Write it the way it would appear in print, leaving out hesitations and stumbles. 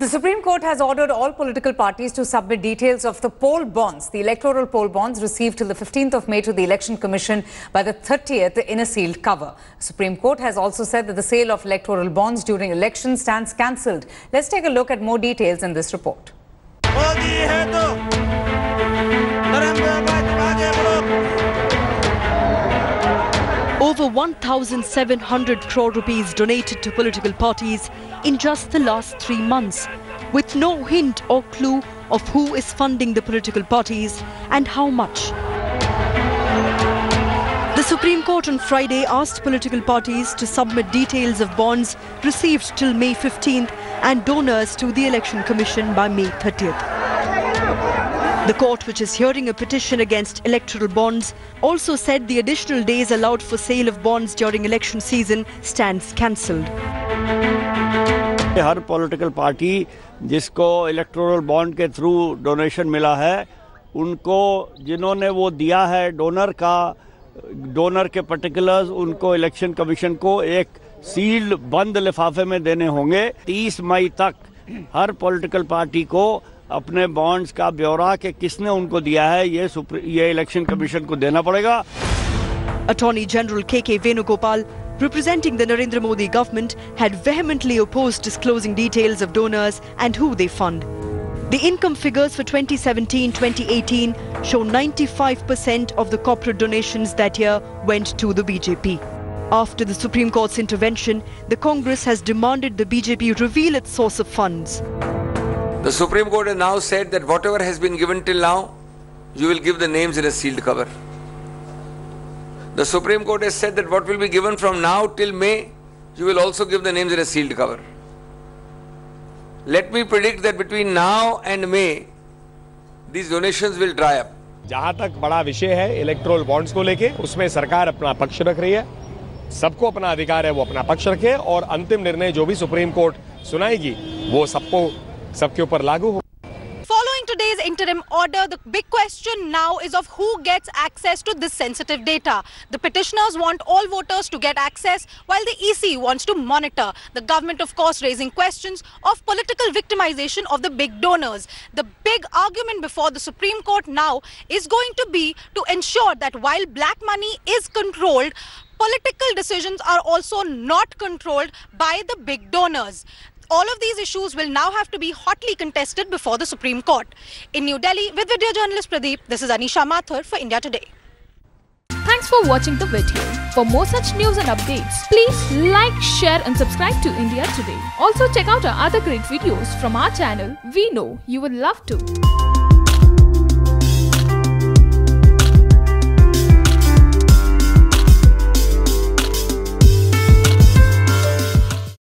The Supreme Court has ordered all political parties to submit details of the poll bonds, the electoral poll bonds received till the 15th of May to the Election Commission by the 30th in a sealed cover. The Supreme Court has also said that the sale of electoral bonds during elections stands cancelled. Let's take a look at more details in this report. Over 1,700 crore rupees donated to political parties in just the last 3 months, with no hint or clue of who is funding the political parties and how much. The Supreme Court on Friday asked political parties to submit details of bonds received till May 15th and donors to the Election Commission by May 30th. The court, which is hearing a petition against electoral bonds, also said the additional days allowed for sale of bonds during election season stands cancelled. Her political party जिसको electoral bond के through donation मिला है, उनको जिन्होंने वो दिया है donor के पर्टिकुलर्स उनको इलेक्शन कमीशन को एक सील्ड बंद लिफाफे में देने होंगे। 30 मई तक हर पॉलिटिकल पार्टी को अपने बॉन्ड्स का ब्यौरा कि किसने उनको दिया है ये इलेक्शन कमीशन को देना पड़ेगा। Attorney General K.K. Venugopal, representing the Narendra Modi government, had vehemently opposed disclosing details of donors and who they fund. The income figures for 2017-2018 show 95% of the corporate donations that year went to the BJP. After the Supreme Court's intervention, the Congress has demanded the BJP reveal its source of funds. The Supreme Court has now said that whatever has been given till now, you will give the names in a sealed cover. The Supreme Court has said that what will be given from now till May, you will also give the names in a sealed cover. Let me predict that between now and May, these donations will dry up. जहां तक बड़ा विषय है electoral bonds को लेके, उसमें सरकार अपना पक्ष रख रही है। सबको अपना अधिकार है वो अपना पक्ष रखे और अंतिम निर्णय जो भी सुप्रीम कोर्ट सुनाएगी वो सबके ऊपर लागू हो। Following today's interim order, the big question now is of who gets access to this sensitive data. The petitioners want all voters to get access, while the EC wants to monitor. The government, of course, raising questions of political victimization of the big donors. The big argument before the Supreme Court now is going to be to ensure that while black money is controlled, political decisions are also not controlled by the big donors. All of these issues will now have to be hotly contested before the Supreme Court. In New Delhi, with video journalist Pradeep, this is Anisha Mathur for India Today. Thanks for watching the video. For more such news and updates, please like, share and subscribe to India Today. Also check out our other great videos from our channel. We know you will love to.